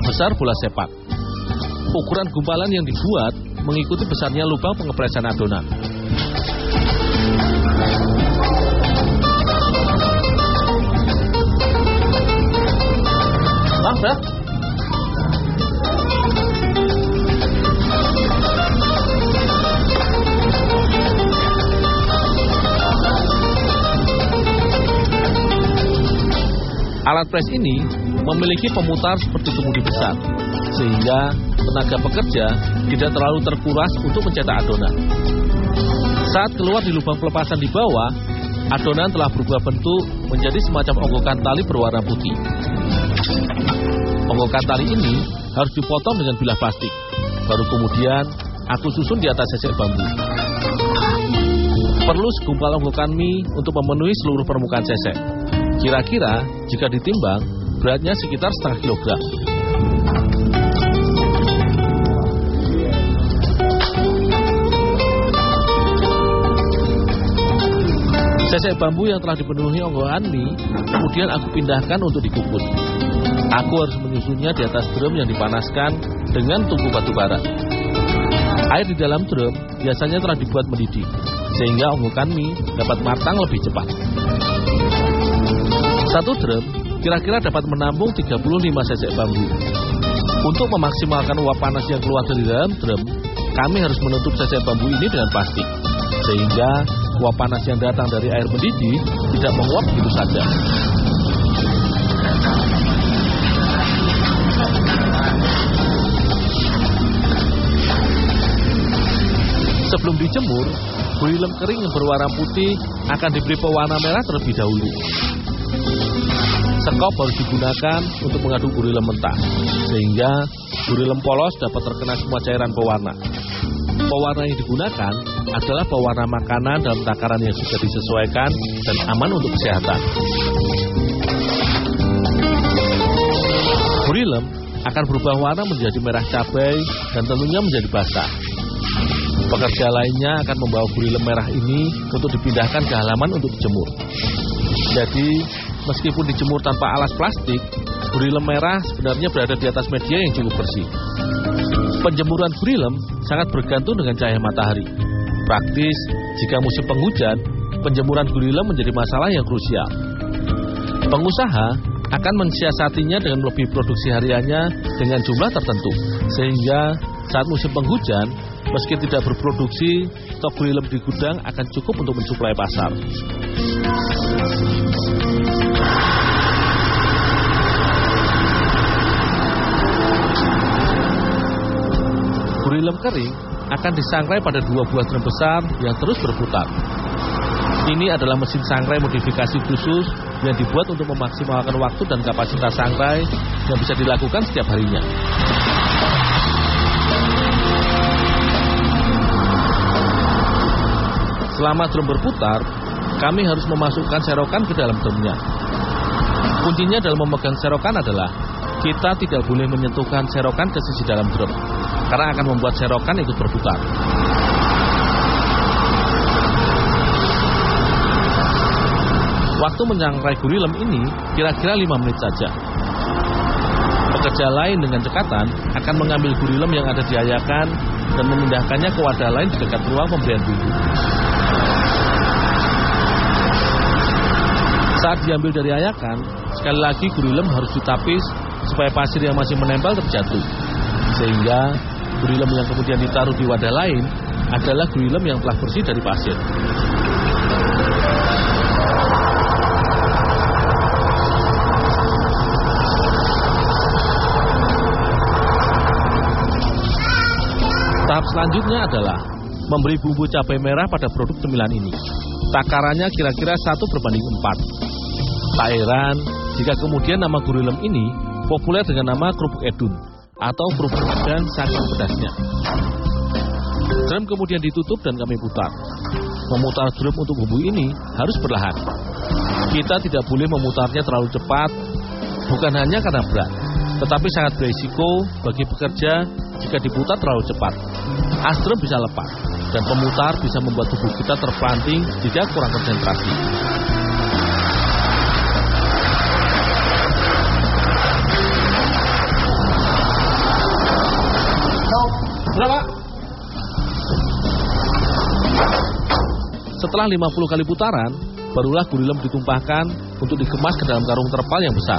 sebesar bola sepak. Ukuran gumpalan yang dibuat mengikuti besarnya lubang pengepresan adonan. Udah? Alat press ini memiliki pemutar seperti kemudi besar, sehingga tenaga pekerja tidak terlalu terkuras untuk mencetak adonan. Saat keluar di lubang pelepasan di bawah, adonan telah berubah bentuk menjadi semacam onggokan tali berwarna putih. Onggokan tali ini harus dipotong dengan bilah plastik, baru kemudian aku susun di atas sesek bambu. Perlu segumpal onggokan mie untuk memenuhi seluruh permukaan sesek. Kira-kira jika ditimbang, beratnya sekitar setengah kilogram. Sesek bambu yang telah dipenuhi onggokan mie, kemudian aku pindahkan untuk dikukus. Aku harus menyusunnya di atas drum yang dipanaskan dengan tungku batu bara. Air di dalam drum biasanya telah dibuat mendidih, sehingga onggokan mie dapat matang lebih cepat. Satu drum kira-kira dapat menampung 35 sesek bambu. Untuk memaksimalkan uap panas yang keluar dari dalam drum, kami harus menutup sesek bambu ini dengan plastik, sehingga uap panas yang datang dari air mendidih tidak menguap begitu saja. Sebelum dijemur, gurilem kering yang berwarna putih akan diberi pewarna merah terlebih dahulu. Sekop harus digunakan untuk mengaduk gurilem mentah, sehingga gurilem polos dapat terkena semua cairan pewarna. Pewarna yang digunakan adalah pewarna makanan dalam takaran yang sudah disesuaikan dan aman untuk kesehatan. Gurilem akan berubah warna menjadi merah cabai dan tentunya menjadi basah. Pekerja lainnya akan membawa gurilem merah ini untuk dipindahkan ke halaman untuk dijemur. Jadi, meskipun dijemur tanpa alas plastik, gurilem merah sebenarnya berada di atas media yang cukup bersih. Penjemuran gurilem sangat bergantung dengan cahaya matahari. Praktis, jika musim penghujan, penjemuran gurilem menjadi masalah yang krusial. Pengusaha akan mensiasatinya dengan melebihi produksi hariannya dengan jumlah tertentu, sehingga saat musim penghujan, meski tidak berproduksi, stok gurilem di gudang akan cukup untuk mensuplai pasar. Gurilem kering akan disangrai pada 2 buah drum besar yang terus berputar. Ini adalah mesin sangrai modifikasi khusus yang dibuat untuk memaksimalkan waktu dan kapasitas sangrai yang bisa dilakukan setiap harinya. Selama drum berputar, kami harus memasukkan serokan ke dalam drumnya. Kuncinya dalam memegang serokan adalah kita tidak boleh menyentuhkan serokan ke sisi dalam drum, karena akan membuat serokan ikut berputar. Waktu menyangrai gurilem ini kira-kira 5 menit saja. Pekerja lain dengan cekatan akan mengambil gurilem yang ada di ayakan dan memindahkannya ke wadah lain di dekat ruang pemberian bumbu. Saat diambil dari ayakan, sekali lagi gurilem harus ditapis supaya pasir yang masih menempel terjatuh. Sehingga gurilem yang kemudian ditaruh di wadah lain adalah gurilem yang telah bersih dari pasir. Tahap selanjutnya adalah memberi bumbu cabai merah pada produk cemilan ini. Takarannya kira-kira 1:4. Tak heran jika kemudian nama gurilem ini populer dengan nama kerupuk edun atau kerupuk edun saking pedasnya. Drum kemudian ditutup dan kami putar. Memutar drum untuk bumbu ini harus perlahan. Kita tidak boleh memutarnya terlalu cepat, bukan hanya karena berat, tetapi sangat berisiko bagi pekerja jika diputar terlalu cepat. As drum bisa lepas dan pemutar bisa membuat tubuh kita terpelanting jika kurang konsentrasi. Berapa? Setelah 50 kali putaran, barulah gurilem ditumpahkan untuk dikemas ke dalam karung terpal yang besar.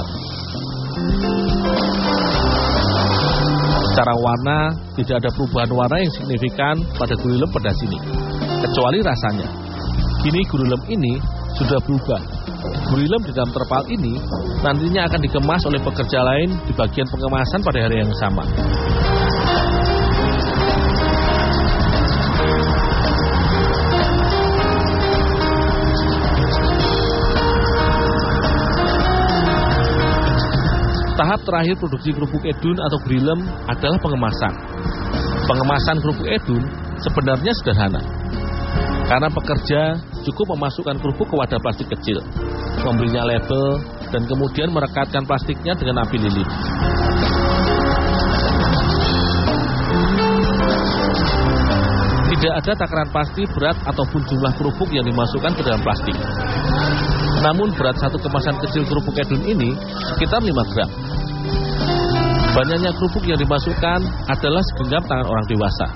Secara warna, tidak ada perubahan warna yang signifikan pada gurilem pedas ini, kecuali rasanya. Kini gurilem ini sudah berubah. Gurilem di dalam terpal ini nantinya akan dikemas oleh pekerja lain di bagian pengemasan pada hari yang sama. Tahap terakhir produksi kerupuk edun atau gurilem adalah pengemasan. Pengemasan kerupuk edun sebenarnya sederhana, karena pekerja cukup memasukkan kerupuk ke wadah plastik kecil, memberinya label, dan kemudian merekatkan plastiknya dengan api lilin. Tidak ada takaran pasti berat ataupun jumlah kerupuk yang dimasukkan ke dalam plastik. Namun berat satu kemasan kecil kerupuk edun ini sekitar 5 gram. Banyaknya kerupuk yang dimasukkan adalah segenggam tangan orang dewasa.